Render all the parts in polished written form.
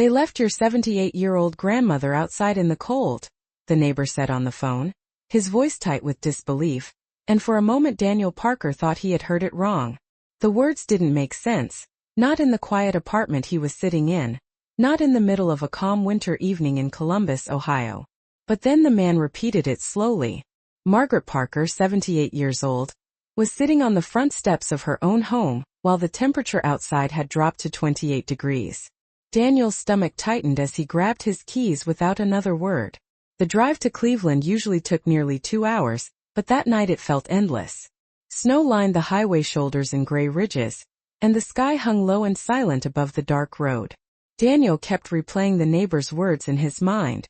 They left your 78-year-old grandmother outside in the cold, the neighbor said on the phone, his voice tight with disbelief, and for a moment Daniel Parker thought he had heard it wrong. The words didn't make sense, not in the quiet apartment he was sitting in, not in the middle of a calm winter evening in Columbus, Ohio. But then the man repeated it slowly. Margaret Parker, 78 years old, was sitting on the front steps of her own home, while the temperature outside had dropped to 28 degrees. Daniel's stomach tightened as he grabbed his keys without another word. The drive to Cleveland usually took nearly 2 hours, but that night it felt endless. Snow lined the highway shoulders in gray ridges, and the sky hung low and silent above the dark road. Daniel kept replaying the neighbor's words in his mind.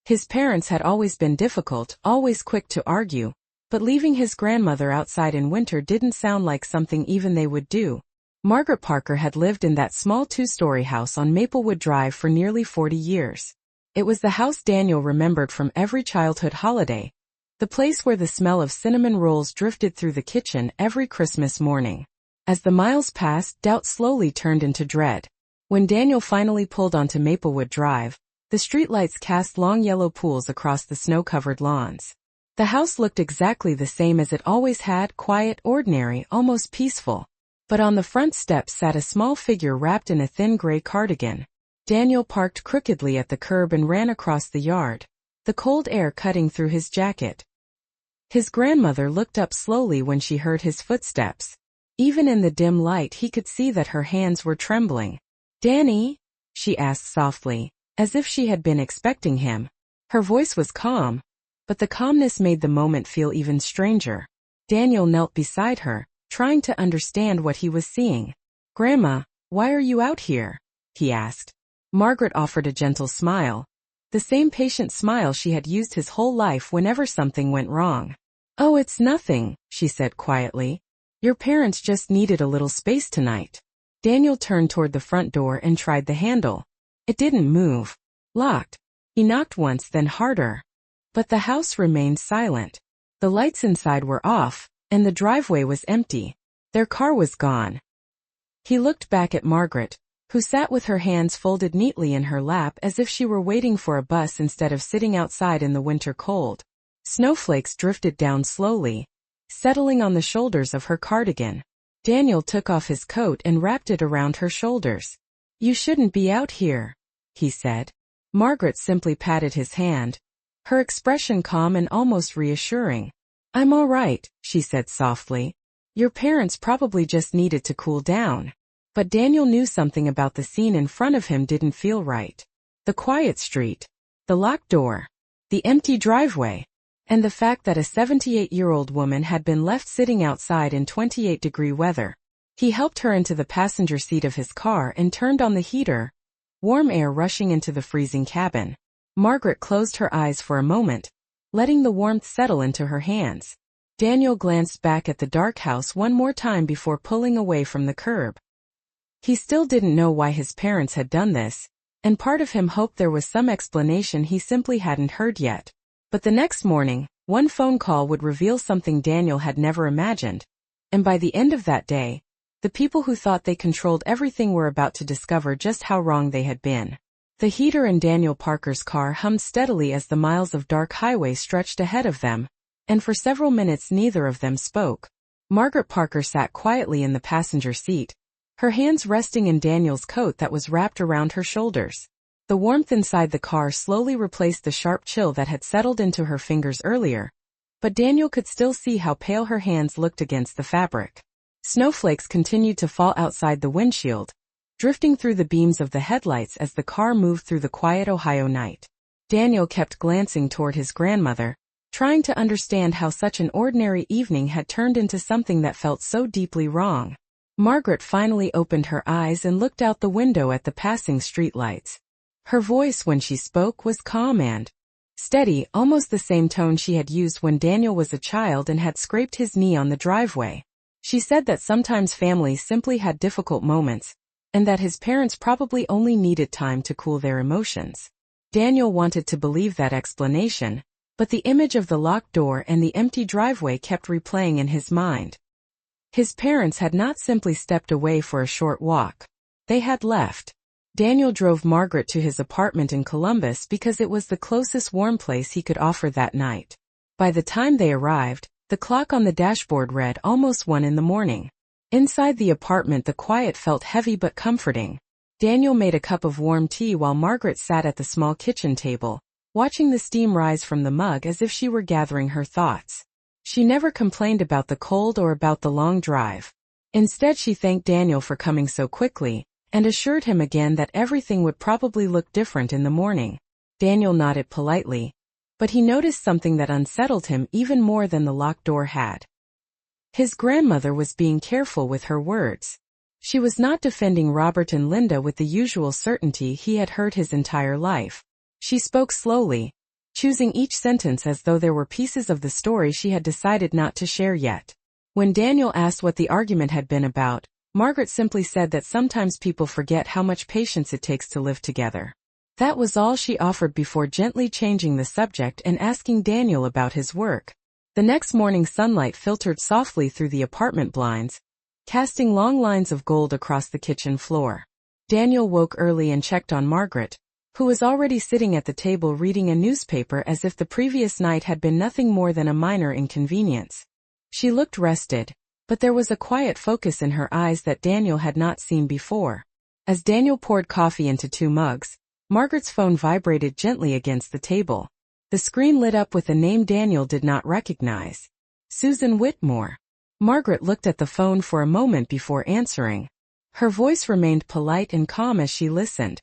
His parents had always been difficult, always quick to argue, but leaving his grandmother outside in winter didn't sound like something even they would do. Margaret Parker had lived in that small 2-story house on Maplewood Drive for nearly 40 years. It was the house Daniel remembered from every childhood holiday, the place where the smell of cinnamon rolls drifted through the kitchen every Christmas morning. As the miles passed, doubt slowly turned into dread. When Daniel finally pulled onto Maplewood Drive, the streetlights cast long yellow pools across the snow-covered lawns. The house looked exactly the same as it always had, quiet, ordinary, almost peaceful. But on the front steps sat a small figure wrapped in a thin gray cardigan. Daniel parked crookedly at the curb and ran across the yard, the cold air cutting through his jacket. His grandmother looked up slowly when she heard his footsteps. Even in the dim light he could see that her hands were trembling. "Danny?" she asked softly, as if she had been expecting him. Her voice was calm, but the calmness made the moment feel even stranger. Daniel knelt beside her, trying to understand what he was seeing. "Grandma, why are you out here?" he asked. Margaret offered a gentle smile, the same patient smile she had used his whole life whenever something went wrong. "Oh, it's nothing," she said quietly. "Your parents just needed a little space tonight." Daniel turned toward the front door and tried the handle. It didn't move. Locked. He knocked once, then harder. But the house remained silent. The lights inside were off, and the driveway was empty. Their car was gone. He looked back at Margaret, who sat with her hands folded neatly in her lap as if she were waiting for a bus instead of sitting outside in the winter cold. Snowflakes drifted down slowly, settling on the shoulders of her cardigan. Daniel took off his coat and wrapped it around her shoulders. "You shouldn't be out here," he said. Margaret simply patted his hand, her expression calm and almost reassuring. "I'm all right," she said softly. "Your parents probably just needed to cool down." But Daniel knew something about the scene in front of him didn't feel right. The quiet street, the locked door, the empty driveway, and the fact that a 78-year-old woman had been left sitting outside in 28-degree weather. He helped her into the passenger seat of his car and turned on the heater, warm air rushing into the freezing cabin. Margaret closed her eyes for a moment, letting the warmth settle into her hands. Daniel glanced back at the dark house one more time before pulling away from the curb. He still didn't know why his parents had done this, and part of him hoped there was some explanation he simply hadn't heard yet. But the next morning, one phone call would reveal something Daniel had never imagined. And by the end of that day, the people who thought they controlled everything were about to discover just how wrong they had been. The heater in Daniel Parker's car hummed steadily as the miles of dark highway stretched ahead of them, and for several minutes neither of them spoke. Margaret Parker sat quietly in the passenger seat, her hands resting in Daniel's coat that was wrapped around her shoulders. The warmth inside the car slowly replaced the sharp chill that had settled into her fingers earlier, but Daniel could still see how pale her hands looked against the fabric. Snowflakes continued to fall outside the windshield, drifting through the beams of the headlights as the car moved through the quiet Ohio night. Daniel kept glancing toward his grandmother, trying to understand how such an ordinary evening had turned into something that felt so deeply wrong. Margaret finally opened her eyes and looked out the window at the passing streetlights. Her voice when she spoke was calm and steady, almost the same tone she had used when Daniel was a child and had scraped his knee on the driveway. She said that sometimes families simply had difficult moments, and that his parents probably only needed time to cool their emotions. Daniel wanted to believe that explanation, but the image of the locked door and the empty driveway kept replaying in his mind. His parents had not simply stepped away for a short walk. They had left. Daniel drove Margaret to his apartment in Columbus because it was the closest warm place he could offer that night. By the time they arrived, the clock on the dashboard read almost 1 in the morning. Inside the apartment the quiet felt heavy but comforting. Daniel made a cup of warm tea while Margaret sat at the small kitchen table, watching the steam rise from the mug as if she were gathering her thoughts. She never complained about the cold or about the long drive. Instead she thanked Daniel for coming so quickly, and assured him again that everything would probably look different in the morning. Daniel nodded politely, but he noticed something that unsettled him even more than the locked door had. His grandmother was being careful with her words. She was not defending Robert and Linda with the usual certainty he had heard his entire life. She spoke slowly, choosing each sentence as though there were pieces of the story she had decided not to share yet. When Daniel asked what the argument had been about, Margaret simply said that sometimes people forget how much patience it takes to live together. That was all she offered before gently changing the subject and asking Daniel about his work. The next morning sunlight filtered softly through the apartment blinds, casting long lines of gold across the kitchen floor. Daniel woke early and checked on Margaret, who was already sitting at the table reading a newspaper as if the previous night had been nothing more than a minor inconvenience. She looked rested, but there was a quiet focus in her eyes that Daniel had not seen before. As Daniel poured coffee into 2 mugs, Margaret's phone vibrated gently against the table. The screen lit up with a name Daniel did not recognize. Susan Whitmore. Margaret looked at the phone for a moment before answering. Her voice remained polite and calm as she listened.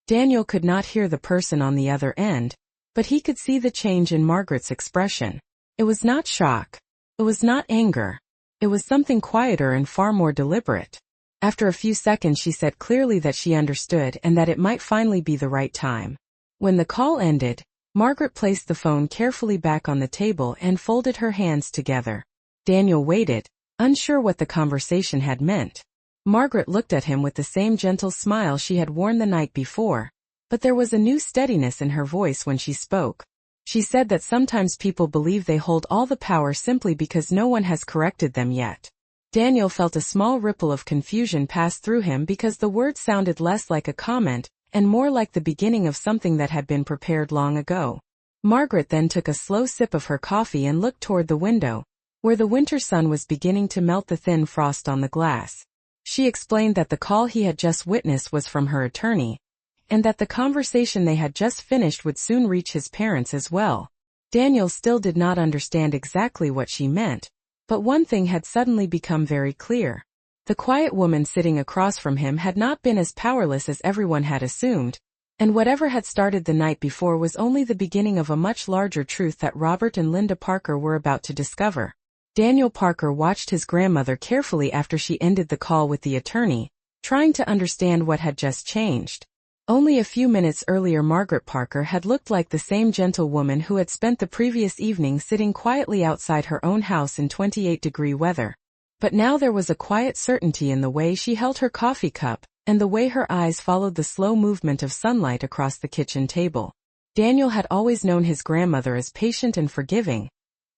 Daniel could not hear the person on the other end, but he could see the change in Margaret's expression. It was not shock. It was not anger. It was something quieter and far more deliberate. After a few seconds she said clearly that she understood and that it might finally be the right time. When the call ended, Margaret placed the phone carefully back on the table and folded her hands together. Daniel waited, unsure what the conversation had meant. Margaret looked at him with the same gentle smile she had worn the night before, but there was a new steadiness in her voice when she spoke. She said that sometimes people believe they hold all the power simply because no one has corrected them yet. Daniel felt a small ripple of confusion pass through him because the words sounded less like a comment and more like the beginning of something that had been prepared long ago. Margaret then took a slow sip of her coffee and looked toward the window, where the winter sun was beginning to melt the thin frost on the glass. She explained that the call he had just witnessed was from her attorney, and that the conversation they had just finished would soon reach his parents as well. Daniel still did not understand exactly what she meant, but one thing had suddenly become very clear. The quiet woman sitting across from him had not been as powerless as everyone had assumed, and whatever had started the night before was only the beginning of a much larger truth that Robert and Linda Parker were about to discover. Daniel Parker watched his grandmother carefully after she ended the call with the attorney, trying to understand what had just changed. Only a few minutes earlier Margaret Parker had looked like the same gentle woman who had spent the previous evening sitting quietly outside her own house in 28-degree weather. But now there was a quiet certainty in the way she held her coffee cup, and the way her eyes followed the slow movement of sunlight across the kitchen table. Daniel had always known his grandmother as patient and forgiving,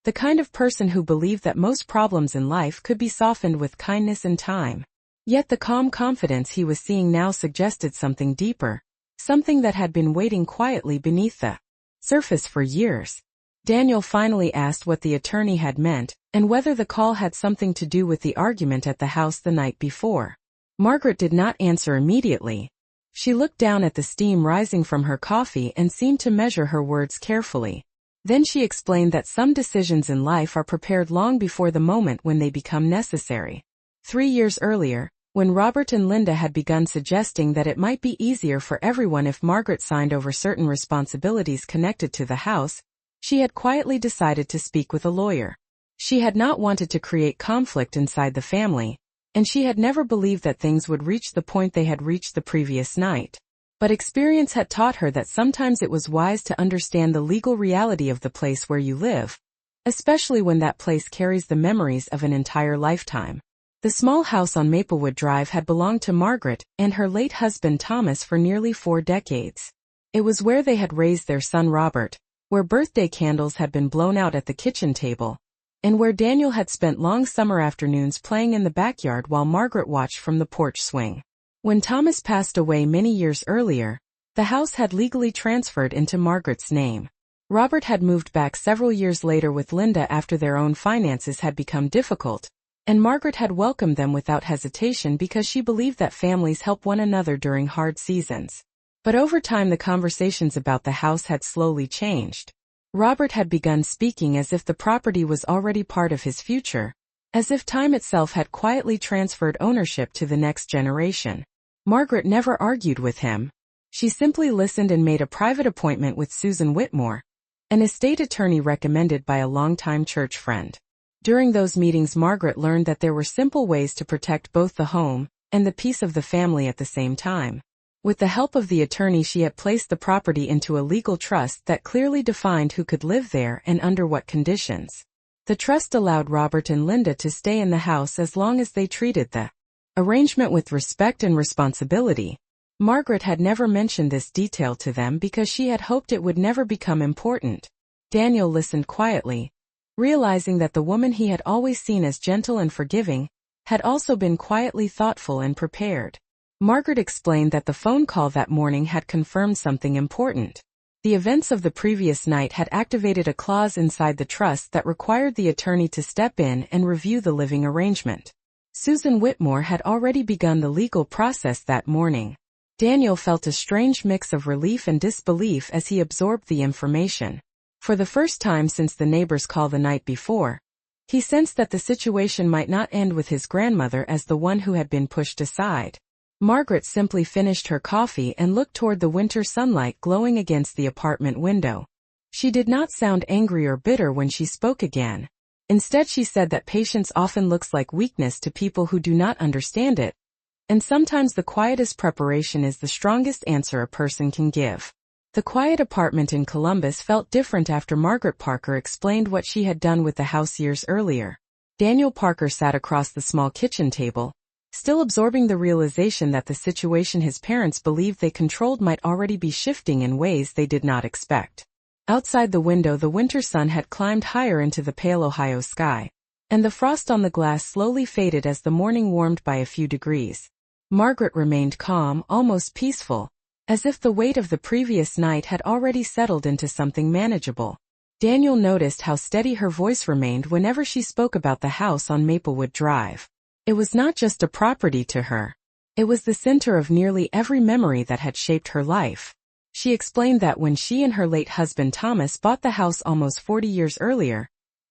the kind of person who believed that most problems in life could be softened with kindness and time. Yet the calm confidence he was seeing now suggested something deeper, something that had been waiting quietly beneath the surface for years. Daniel finally asked what the attorney had meant, and whether the call had something to do with the argument at the house the night before. Margaret did not answer immediately. She looked down at the steam rising from her coffee and seemed to measure her words carefully. Then she explained that some decisions in life are prepared long before the moment when they become necessary. 3 years earlier, when Robert and Linda had begun suggesting that it might be easier for everyone if Margaret signed over certain responsibilities connected to the house, she had quietly decided to speak with a lawyer. She had not wanted to create conflict inside the family, and she had never believed that things would reach the point they had reached the previous night. But experience had taught her that sometimes it was wise to understand the legal reality of the place where you live, especially when that place carries the memories of an entire lifetime. The small house on Maplewood Drive had belonged to Margaret and her late husband Thomas for nearly 4 decades. It was where they had raised their son Robert, where birthday candles had been blown out at the kitchen table, and where Daniel had spent long summer afternoons playing in the backyard while Margaret watched from the porch swing. When Thomas passed away many years earlier, the house had legally transferred into Margaret's name. Robert had moved back several years later with Linda after their own finances had become difficult, and Margaret had welcomed them without hesitation because she believed that families help one another during hard seasons. But over time the conversations about the house had slowly changed. Robert had begun speaking as if the property was already part of his future, as if time itself had quietly transferred ownership to the next generation. Margaret never argued with him. She simply listened and made a private appointment with Susan Whitmore, an estate attorney recommended by a longtime church friend. During those meetings Margaret learned that there were simple ways to protect both the home and the peace of the family at the same time. With the help of the attorney she had placed the property into a legal trust that clearly defined who could live there and under what conditions. The trust allowed Robert and Linda to stay in the house as long as they treated the arrangement with respect and responsibility. Margaret had never mentioned this detail to them because she had hoped it would never become important. Daniel listened quietly, realizing that the woman he had always seen as gentle and forgiving had also been quietly thoughtful and prepared. Margaret explained that the phone call that morning had confirmed something important. The events of the previous night had activated a clause inside the trust that required the attorney to step in and review the living arrangement. Susan Whitmore had already begun the legal process that morning. Daniel felt a strange mix of relief and disbelief as he absorbed the information. For the first time since the neighbor's call the night before, he sensed that the situation might not end with his grandmother as the one who had been pushed aside. Margaret simply finished her coffee and looked toward the winter sunlight glowing against the apartment window. She did not sound angry or bitter when she spoke again. Instead she said that patience often looks like weakness to people who do not understand it, and sometimes the quietest preparation is the strongest answer a person can give. The quiet apartment in Columbus felt different after Margaret Parker explained what she had done with the house years earlier. Daniel Parker sat across the small kitchen table, still absorbing the realization that the situation his parents believed they controlled might already be shifting in ways they did not expect. Outside the window the winter sun had climbed higher into the pale Ohio sky, and the frost on the glass slowly faded as the morning warmed by a few degrees. Margaret remained calm, almost peaceful, as if the weight of the previous night had already settled into something manageable. Daniel noticed how steady her voice remained whenever she spoke about the house on Maplewood Drive. It was not just a property to her. It was the center of nearly every memory that had shaped her life. She explained that when she and her late husband Thomas bought the house almost 40 years earlier,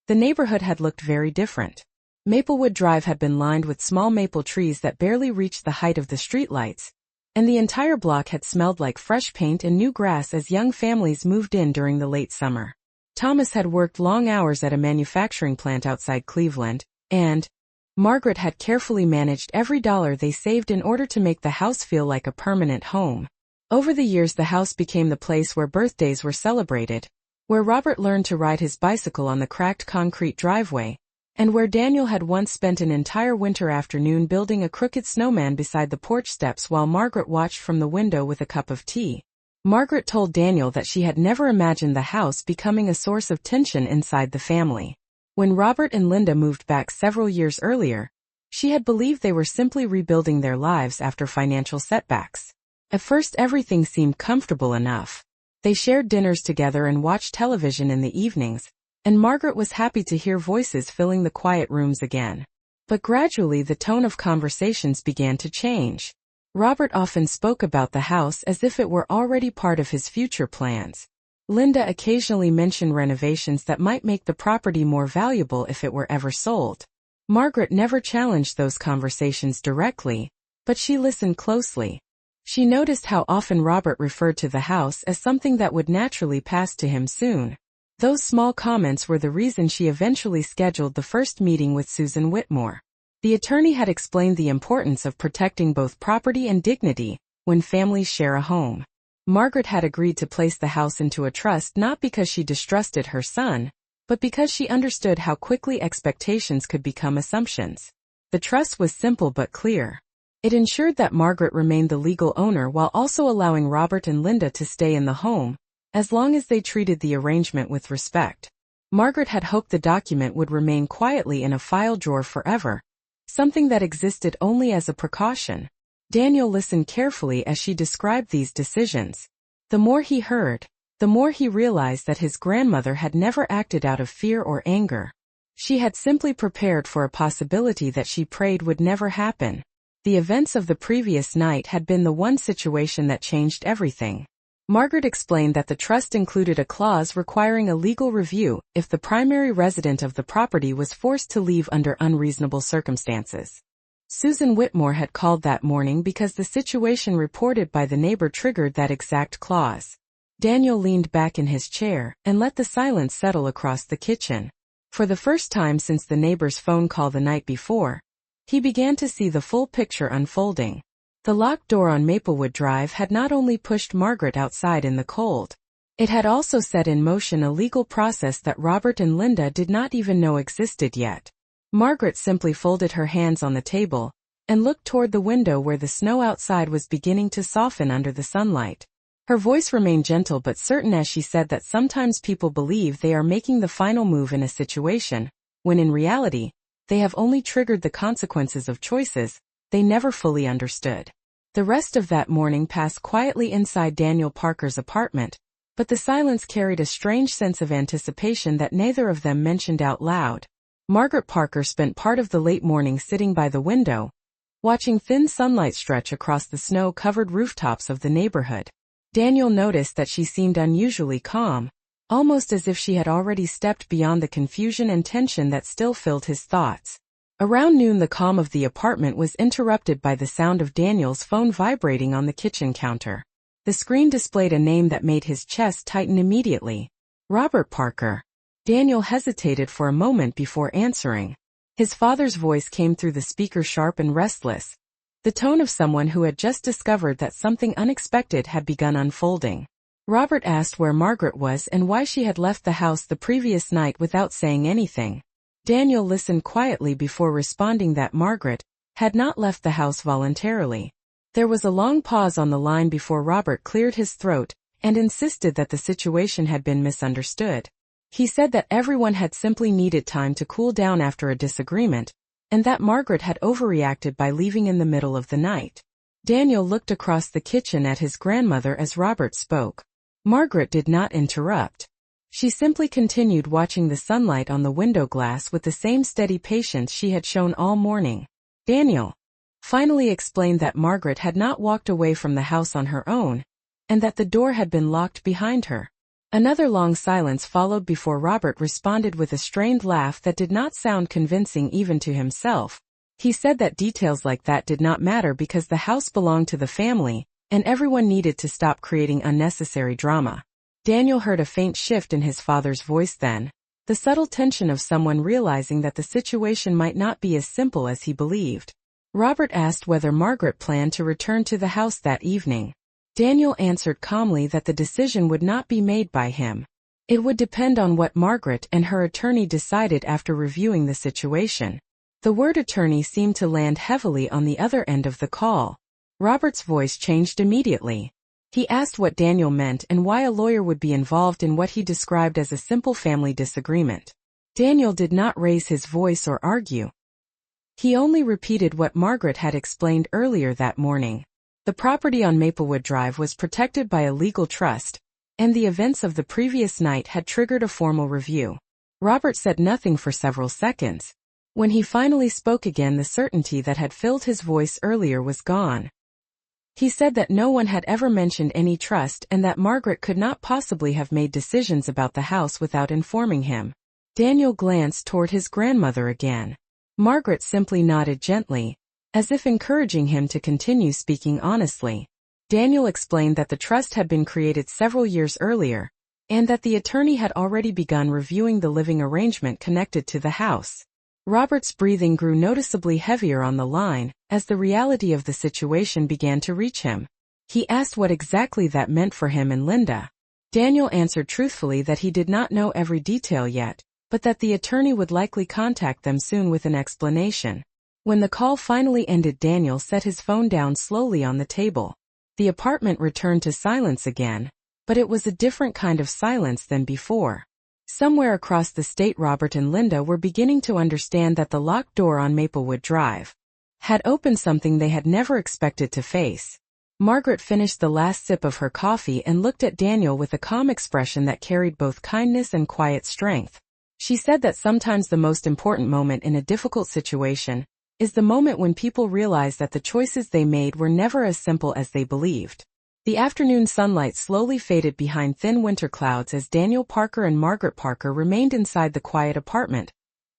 the neighborhood had looked very different. Maplewood Drive had been lined with small maple trees that barely reached the height of the streetlights, and the entire block had smelled like fresh paint and new grass as young families moved in during the late summer. Thomas had worked long hours at a manufacturing plant outside Cleveland, and Margaret had carefully managed every dollar they saved in order to make the house feel like a permanent home. Over the years the house became the place where birthdays were celebrated, where Robert learned to ride his bicycle on the cracked concrete driveway, and where Daniel had once spent an entire winter afternoon building a crooked snowman beside the porch steps while Margaret watched from the window with a cup of tea. Margaret told Daniel that she had never imagined the house becoming a source of tension inside the family. When Robert and Linda moved back several years earlier, she had believed they were simply rebuilding their lives after financial setbacks. At first everything seemed comfortable enough. They shared dinners together and watched television in the evenings, and Margaret was happy to hear voices filling the quiet rooms again. But gradually the tone of conversations began to change. Robert often spoke about the house as if it were already part of his future plans. Linda occasionally mentioned renovations that might make the property more valuable if it were ever sold. Margaret never challenged those conversations directly, but she listened closely. She noticed how often Robert referred to the house as something that would naturally pass to him soon. Those small comments were the reason she eventually scheduled the first meeting with Susan Whitmore. The attorney had explained the importance of protecting both property and dignity when families share a home. Margaret had agreed to place the house into a trust not because she distrusted her son, but because she understood how quickly expectations could become assumptions. The trust was simple but clear. It ensured that Margaret remained the legal owner while also allowing Robert and Linda to stay in the home, as long as they treated the arrangement with respect. Margaret had hoped the document would remain quietly in a file drawer forever, something that existed only as a precaution. Daniel listened carefully as she described these decisions. The more he heard, the more he realized that his grandmother had never acted out of fear or anger. She had simply prepared for a possibility that she prayed would never happen. The events of the previous night had been the one situation that changed everything. Margaret explained that the trust included a clause requiring a legal review if the primary resident of the property was forced to leave under unreasonable circumstances. Susan Whitmore had called that morning because the situation reported by the neighbor triggered that exact clause. Daniel leaned back in his chair and let the silence settle across the kitchen. For the first time since the neighbor's phone call the night before, he began to see the full picture unfolding. The locked door on Maplewood Drive had not only pushed Margaret outside in the cold, it had also set in motion a legal process that Robert and Linda did not even know existed yet. Margaret simply folded her hands on the table and looked toward the window where the snow outside was beginning to soften under the sunlight. Her voice remained gentle but certain as she said that sometimes people believe they are making the final move in a situation, when in reality, they have only triggered the consequences of choices they never fully understood. The rest of that morning passed quietly inside Daniel Parker's apartment, but the silence carried a strange sense of anticipation that neither of them mentioned out loud. Margaret Parker spent part of the late morning sitting by the window, watching thin sunlight stretch across the snow-covered rooftops of the neighborhood. Daniel noticed that she seemed unusually calm, almost as if she had already stepped beyond the confusion and tension that still filled his thoughts. Around noon the calm of the apartment was interrupted by the sound of Daniel's phone vibrating on the kitchen counter. The screen displayed a name that made his chest tighten immediately. Robert Parker. Daniel hesitated for a moment before answering. His father's voice came through the speaker sharp and restless, the tone of someone who had just discovered that something unexpected had begun unfolding. Robert asked where Margaret was and why she had left the house the previous night without saying anything. Daniel listened quietly before responding that Margaret had not left the house voluntarily. There was a long pause on the line before Robert cleared his throat and insisted that the situation had been misunderstood. He said that everyone had simply needed time to cool down after a disagreement, and that Margaret had overreacted by leaving in the middle of the night. Daniel looked across the kitchen at his grandmother as Robert spoke. Margaret did not interrupt. She simply continued watching the sunlight on the window glass with the same steady patience she had shown all morning. Daniel finally explained that Margaret had not walked away from the house on her own, and that the door had been locked behind her. Another long silence followed before Robert responded with a strained laugh that did not sound convincing even to himself. He said that details like that did not matter because the house belonged to the family, and everyone needed to stop creating unnecessary drama. Daniel heard a faint shift in his father's voice then, the subtle tension of someone realizing that the situation might not be as simple as he believed. Robert asked whether Margaret planned to return to the house that evening. Daniel answered calmly that the decision would not be made by him. It would depend on what Margaret and her attorney decided after reviewing the situation. The word attorney seemed to land heavily on the other end of the call. Robert's voice changed immediately. He asked what Daniel meant and why a lawyer would be involved in what he described as a simple family disagreement. Daniel did not raise his voice or argue. He only repeated what Margaret had explained earlier that morning. The property on Maplewood Drive was protected by a legal trust, and the events of the previous night had triggered a formal review. Robert said nothing for several seconds. When he finally spoke again, the certainty that had filled his voice earlier was gone. He said that no one had ever mentioned any trust and that Margaret could not possibly have made decisions about the house without informing him. Daniel glanced toward his grandmother again. Margaret simply nodded gently, as if encouraging him to continue speaking honestly. Daniel explained that the trust had been created several years earlier, and that the attorney had already begun reviewing the living arrangement connected to the house. Robert's breathing grew noticeably heavier on the line, as the reality of the situation began to reach him. He asked what exactly that meant for him and Linda. Daniel answered truthfully that he did not know every detail yet, but that the attorney would likely contact them soon with an explanation. When the call finally ended, Daniel set his phone down slowly on the table. The apartment returned to silence again, but it was a different kind of silence than before. Somewhere across the state, Robert and Linda were beginning to understand that the locked door on Maplewood Drive had opened something they had never expected to face. Margaret finished the last sip of her coffee and looked at Daniel with a calm expression that carried both kindness and quiet strength. She said that sometimes the most important moment in a difficult situation is the moment when people realize that the choices they made were never as simple as they believed. The afternoon sunlight slowly faded behind thin winter clouds as Daniel Parker and Margaret Parker remained inside the quiet apartment,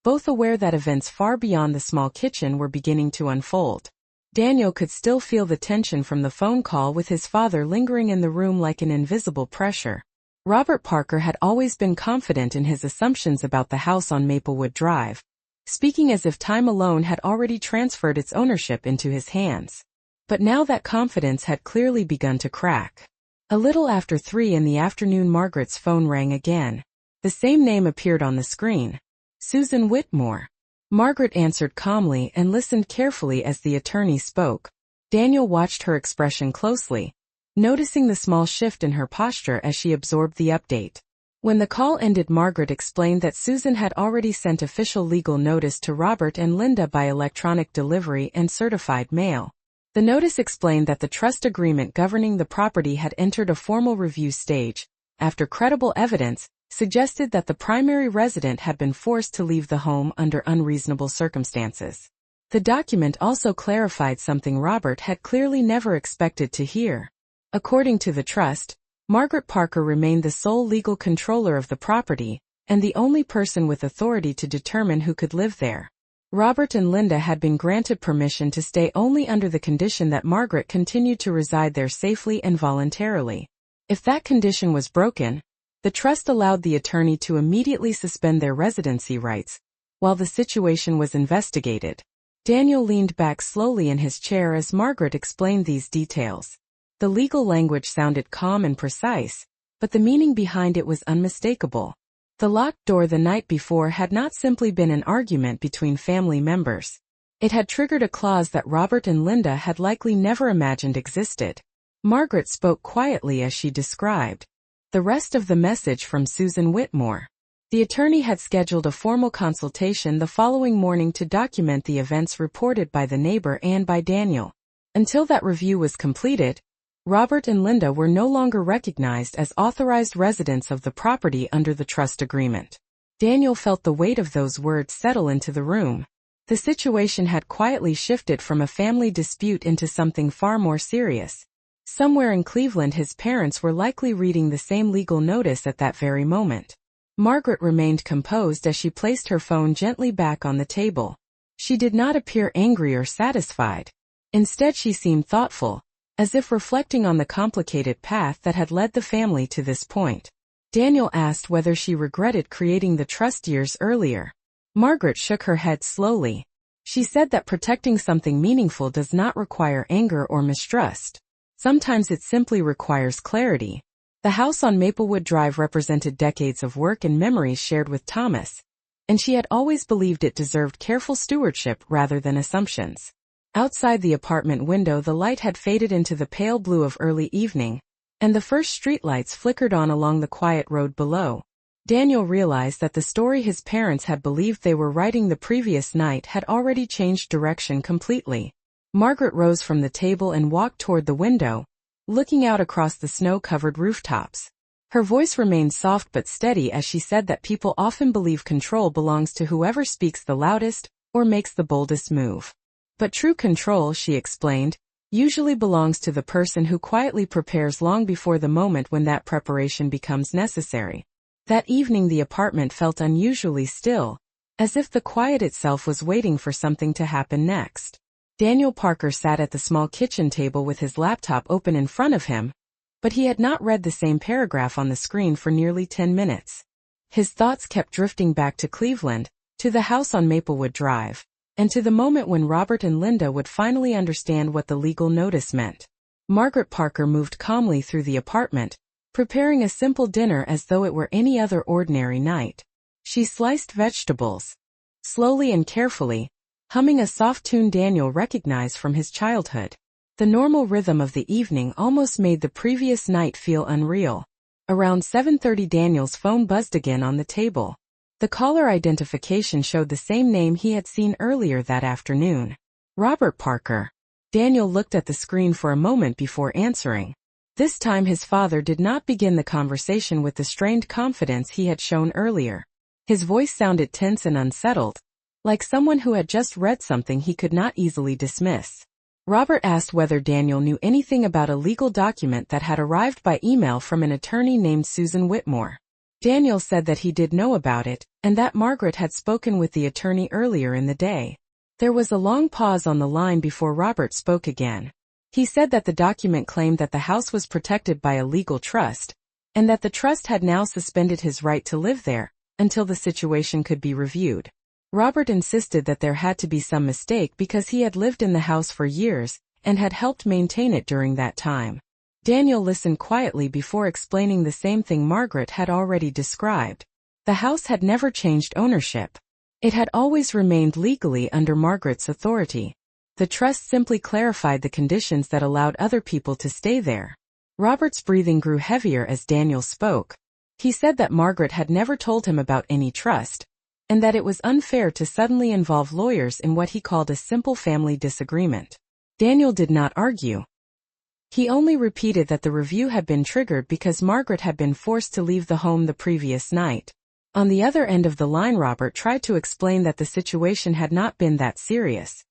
both aware that events far beyond the small kitchen were beginning to unfold. Daniel could still feel the tension from the phone call with his father lingering in the room like an invisible pressure. Robert Parker had always been confident in his assumptions about the house on Maplewood Drive, speaking as if time alone had already transferred its ownership into his hands. But now that confidence had clearly begun to crack. A little after 3 in the afternoon, Margaret's phone rang again. The same name appeared on the screen. Susan Whitmore. Margaret answered calmly and listened carefully as the attorney spoke. Daniel watched her expression closely, noticing the small shift in her posture as she absorbed the update. When the call ended, Margaret explained that Susan had already sent official legal notice to Robert and Linda by electronic delivery and certified mail. The notice explained that the trust agreement governing the property had entered a formal review stage, after credible evidence suggested that the primary resident had been forced to leave the home under unreasonable circumstances. The document also clarified something Robert had clearly never expected to hear. According to the trust, Margaret Parker remained the sole legal controller of the property, and the only person with authority to determine who could live there. Robert and Linda had been granted permission to stay only under the condition that Margaret continued to reside there safely and voluntarily. If that condition was broken, the trust allowed the attorney to immediately suspend their residency rights, while the situation was investigated. Daniel leaned back slowly in his chair as Margaret explained these details. The legal language sounded calm and precise, but the meaning behind it was unmistakable. The locked door the night before had not simply been an argument between family members. It had triggered a clause that Robert and Linda had likely never imagined existed. Margaret spoke quietly as she described the rest of the message from Susan Whitmore. The attorney had scheduled a formal consultation the following morning to document the events reported by the neighbor and by Daniel. Until that review was completed, Robert and Linda were no longer recognized as authorized residents of the property under the trust agreement. Daniel felt the weight of those words settle into the room. The situation had quietly shifted from a family dispute into something far more serious. Somewhere in Cleveland, his parents were likely reading the same legal notice at that very moment. Margaret remained composed as she placed her phone gently back on the table. She did not appear angry or satisfied. Instead, she seemed thoughtful, as if reflecting on the complicated path that had led the family to this point. Daniel asked whether she regretted creating the trust years earlier. Margaret shook her head slowly. She said that protecting something meaningful does not require anger or mistrust. Sometimes it simply requires clarity. The house on Maplewood Drive represented decades of work and memories shared with Thomas, and she had always believed it deserved careful stewardship rather than assumptions. Outside the apartment window, the light had faded into the pale blue of early evening, and the first streetlights flickered on along the quiet road below. Daniel realized that the story his parents had believed they were writing the previous night had already changed direction completely. Margaret rose from the table and walked toward the window, looking out across the snow-covered rooftops. Her voice remained soft but steady as she said that people often believe control belongs to whoever speaks the loudest or makes the boldest move. But true control, she explained, usually belongs to the person who quietly prepares long before the moment when that preparation becomes necessary. That evening the apartment felt unusually still, as if the quiet itself was waiting for something to happen next. Daniel Parker sat at the small kitchen table with his laptop open in front of him, but he had not read the same paragraph on the screen for nearly 10 minutes. His thoughts kept drifting back to Cleveland, to the house on Maplewood Drive, and to the moment when Robert and Linda would finally understand what the legal notice meant. Margaret Parker moved calmly through the apartment, preparing a simple dinner as though it were any other ordinary night. She sliced vegetables slowly and carefully, humming a soft tune Daniel recognized from his childhood. The normal rhythm of the evening almost made the previous night feel unreal. Around 7:30 Daniel's phone buzzed again on the table. The caller identification showed the same name he had seen earlier that afternoon. Robert Parker. Daniel looked at the screen for a moment before answering. This time his father did not begin the conversation with the strained confidence he had shown earlier. His voice sounded tense and unsettled, like someone who had just read something he could not easily dismiss. Robert asked whether Daniel knew anything about a legal document that had arrived by email from an attorney named Susan Whitmore. Daniel said that he did know about it, and that Margaret had spoken with the attorney earlier in the day. There was a long pause on the line before Robert spoke again. He said that the document claimed that the house was protected by a legal trust, and that the trust had now suspended his right to live there, until the situation could be reviewed. Robert insisted that there had to be some mistake because he had lived in the house for years, and had helped maintain it during that time. Daniel listened quietly before explaining the same thing Margaret had already described. The house had never changed ownership. It had always remained legally under Margaret's authority. The trust simply clarified the conditions that allowed other people to stay there. Robert's breathing grew heavier as Daniel spoke. He said that Margaret had never told him about any trust, and that it was unfair to suddenly involve lawyers in what he called a simple family disagreement. Daniel did not argue. He only repeated that the review had been triggered because Margaret had been forced to leave the home the previous night. On the other end of the line, Robert tried to explain that the situation had not been that serious.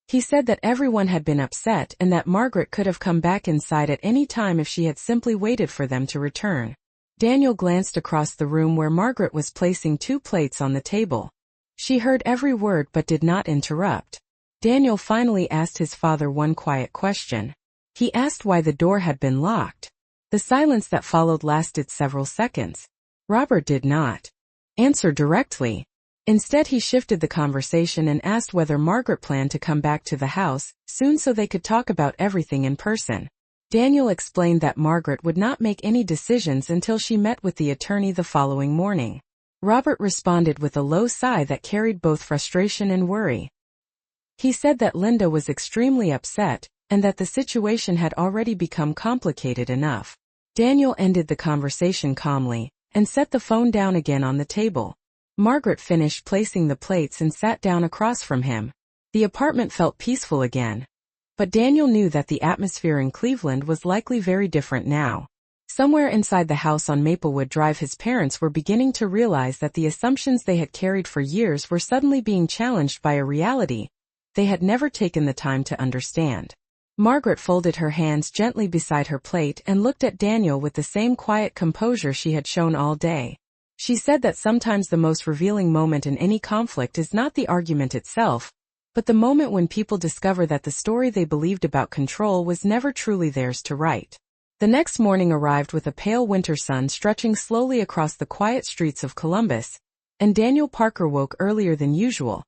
He said that everyone had been upset and that Margaret could have come back inside at any time if she had simply waited for them to return. Daniel glanced across the room where Margaret was placing 2 plates on the table. She heard every word but did not interrupt. Daniel finally asked his father one quiet question. He asked why the door had been locked. The silence that followed lasted several seconds. Robert did not answer directly. Instead, he shifted the conversation and asked whether Margaret planned to come back to the house soon so they could talk about everything in person. Daniel explained that Margaret would not make any decisions until she met with the attorney the following morning. Robert responded with a low sigh that carried both frustration and worry. He said that Linda was extremely upset, and that the situation had already become complicated enough. Daniel ended the conversation calmly, and set the phone down again on the table. Margaret finished placing the plates and sat down across from him. The apartment felt peaceful again. But Daniel knew that the atmosphere in Cleveland was likely very different now. Somewhere inside the house on Maplewood Drive, his parents were beginning to realize that the assumptions they had carried for years were suddenly being challenged by a reality they had never taken the time to understand. Margaret folded her hands gently beside her plate and looked at Daniel with the same quiet composure she had shown all day. She said that sometimes the most revealing moment in any conflict is not the argument itself, but the moment when people discover that the story they believed about control was never truly theirs to write. The next morning arrived with a pale winter sun stretching slowly across the quiet streets of Columbus, and Daniel Parker woke earlier than usual,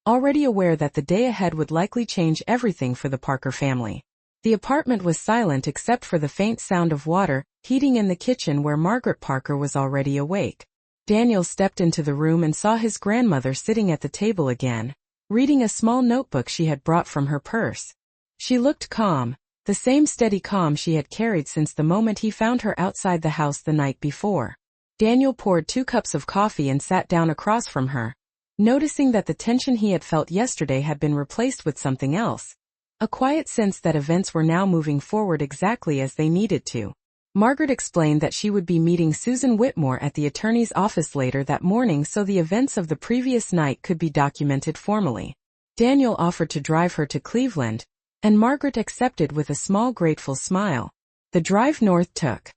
already aware that the day ahead would likely change everything for the Parker family. The apartment was silent except for the faint sound of water heating in the kitchen where Margaret Parker was already awake. Daniel stepped into the room and saw his grandmother sitting at the table again, reading a small notebook she had brought from her purse. She looked calm, the same steady calm she had carried since the moment he found her outside the house the night before. Daniel poured 2 cups of coffee and sat down across from her, noticing that the tension he had felt yesterday had been replaced with something else, a quiet sense that events were now moving forward exactly as they needed to. Margaret explained that she would be meeting Susan Whitmore at the attorney's office later that morning so the events of the previous night could be documented formally. Daniel offered to drive her to Cleveland, and Margaret accepted with a small grateful smile. The drive north took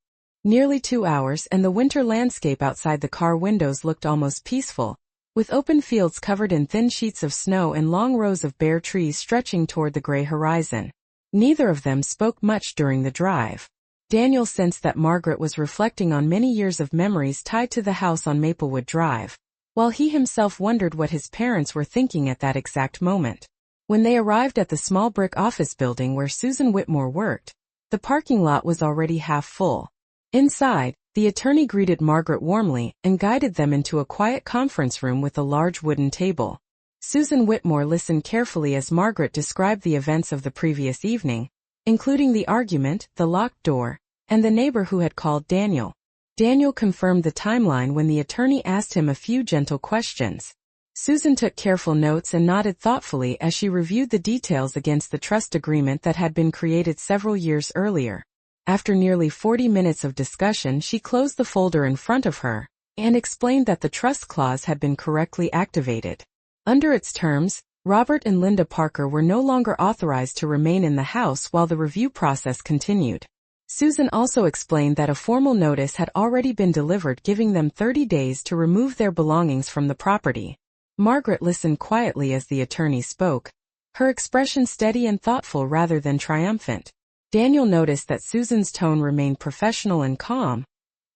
nearly 2 hours, and the winter landscape outside the car windows looked almost peaceful, with open fields covered in thin sheets of snow and long rows of bare trees stretching toward the gray horizon. Neither of them spoke much during the drive. Daniel sensed that Margaret was reflecting on many years of memories tied to the house on Maplewood Drive, while he himself wondered what his parents were thinking at that exact moment. When they arrived at the small brick office building where Susan Whitmore worked, the parking lot was already half full. Inside, the attorney greeted Margaret warmly and guided them into a quiet conference room with a large wooden table. Susan Whitmore listened carefully as Margaret described the events of the previous evening, including the argument, the locked door, and the neighbor who had called Daniel. Daniel confirmed the timeline when the attorney asked him a few gentle questions. Susan took careful notes and nodded thoughtfully as she reviewed the details against the trust agreement that had been created several years earlier. After nearly 40 minutes of discussion, she closed the folder in front of her and explained that the trust clause had been correctly activated. Under its terms, Robert and Linda Parker were no longer authorized to remain in the house while the review process continued. Susan also explained that a formal notice had already been delivered giving them 30 days to remove their belongings from the property. Margaret listened quietly as the attorney spoke, her expression steady and thoughtful rather than triumphant. Daniel noticed that Susan's tone remained professional and calm,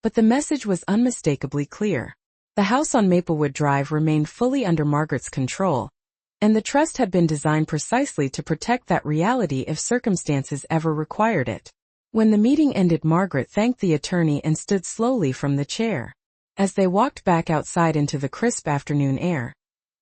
but the message was unmistakably clear. The house on Maplewood Drive remained fully under Margaret's control, and the trust had been designed precisely to protect that reality if circumstances ever required it. When the meeting ended, Margaret thanked the attorney and stood slowly from the chair. As they walked back outside into the crisp afternoon air,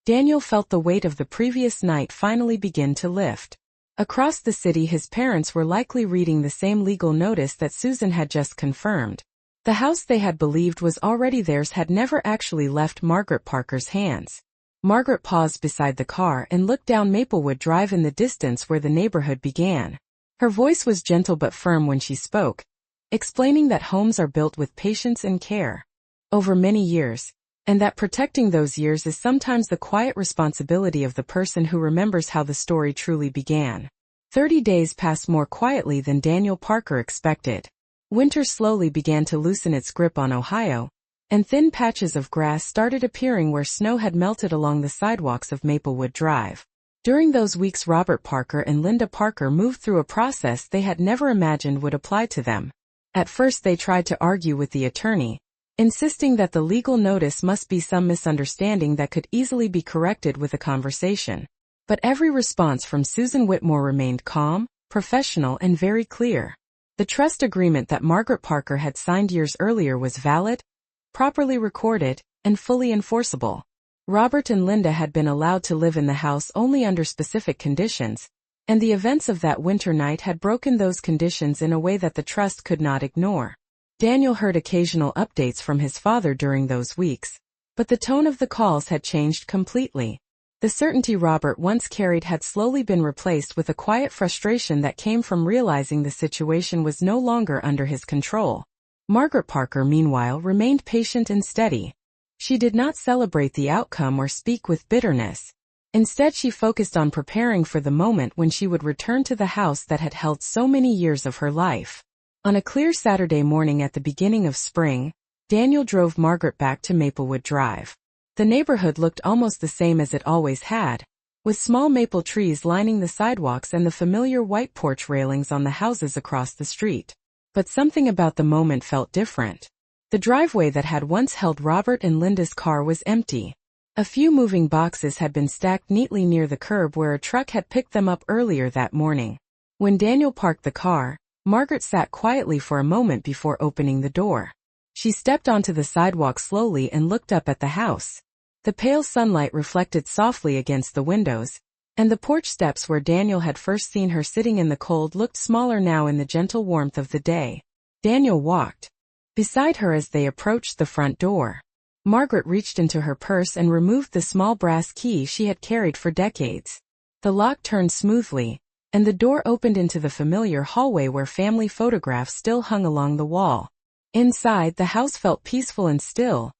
Daniel felt the weight of the previous night finally begin to lift. Across the city, his parents were likely reading the same legal notice that Susan had just confirmed. The house they had believed was already theirs had never actually left Margaret Parker's hands. Margaret paused beside the car and looked down Maplewood Drive in the distance where the neighborhood began. Her voice was gentle but firm when she spoke, explaining that homes are built with patience and care over many years, and that protecting those years is sometimes the quiet responsibility of the person who remembers how the story truly began. 30 days passed more quietly than Daniel Parker expected. Winter slowly began to loosen its grip on Ohio, and thin patches of grass started appearing where snow had melted along the sidewalks of Maplewood Drive. During those weeks, Robert Parker and Linda Parker moved through a process they had never imagined would apply to them. At first they tried to argue with the attorney, insisting that the legal notice must be some misunderstanding that could easily be corrected with a conversation. But every response from Susan Whitmore remained calm, professional, and very clear. The trust agreement that Margaret Parker had signed years earlier was valid, properly recorded, and fully enforceable. Robert and Linda had been allowed to live in the house only under specific conditions, and the events of that winter night had broken those conditions in a way that the trust could not ignore. Daniel heard occasional updates from his father during those weeks, but the tone of the calls had changed completely. The certainty Robert once carried had slowly been replaced with a quiet frustration that came from realizing the situation was no longer under his control. Margaret Parker, meanwhile, remained patient and steady. She did not celebrate the outcome or speak with bitterness. Instead, she focused on preparing for the moment when she would return to the house that had held so many years of her life. On a clear Saturday morning at the beginning of spring, Daniel drove Margaret back to Maplewood Drive. The neighborhood looked almost the same as it always had, with small maple trees lining the sidewalks and the familiar white porch railings on the houses across the street. But something about the moment felt different. The driveway that had once held Robert and Linda's car was empty. A few moving boxes had been stacked neatly near the curb where a truck had picked them up earlier that morning. When Daniel parked the car, Margaret sat quietly for a moment before opening the door. She stepped onto the sidewalk slowly and looked up at the house. The pale sunlight reflected softly against the windows, and the porch steps where Daniel had first seen her sitting in the cold looked smaller now in the gentle warmth of the day. Daniel walked beside her as they approached the front door. Margaret reached into her purse and removed the small brass key she had carried for decades. The lock turned smoothly, and the door opened into the familiar hallway where family photographs still hung along the wall. Inside, the house felt peaceful and still,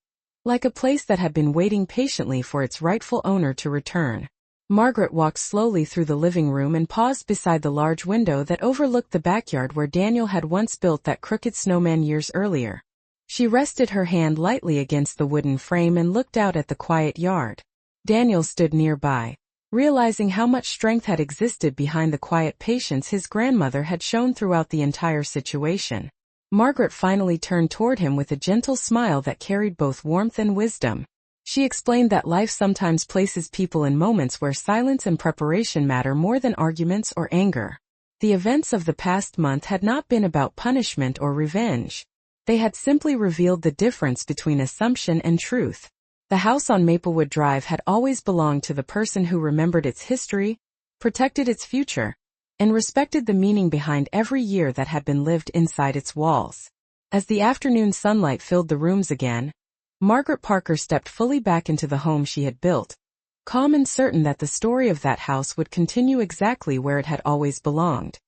like a place that had been waiting patiently for its rightful owner to return. Margaret walked slowly through the living room and paused beside the large window that overlooked the backyard where Daniel had once built that crooked snowman years earlier. She rested her hand lightly against the wooden frame and looked out at the quiet yard. Daniel stood nearby, realizing how much strength had existed behind the quiet patience his grandmother had shown throughout the entire situation. Margaret finally turned toward him with a gentle smile that carried both warmth and wisdom. She explained that life sometimes places people in moments where silence and preparation matter more than arguments or anger. The events of the past month had not been about punishment or revenge. They had simply revealed the difference between assumption and truth. The house on Maplewood Drive had always belonged to the person who remembered its history, protected its future, and respected the meaning behind every year that had been lived inside its walls. As the afternoon sunlight filled the rooms again, Margaret Parker stepped fully back into the home she had built, calm and certain that the story of that house would continue exactly where it had always belonged.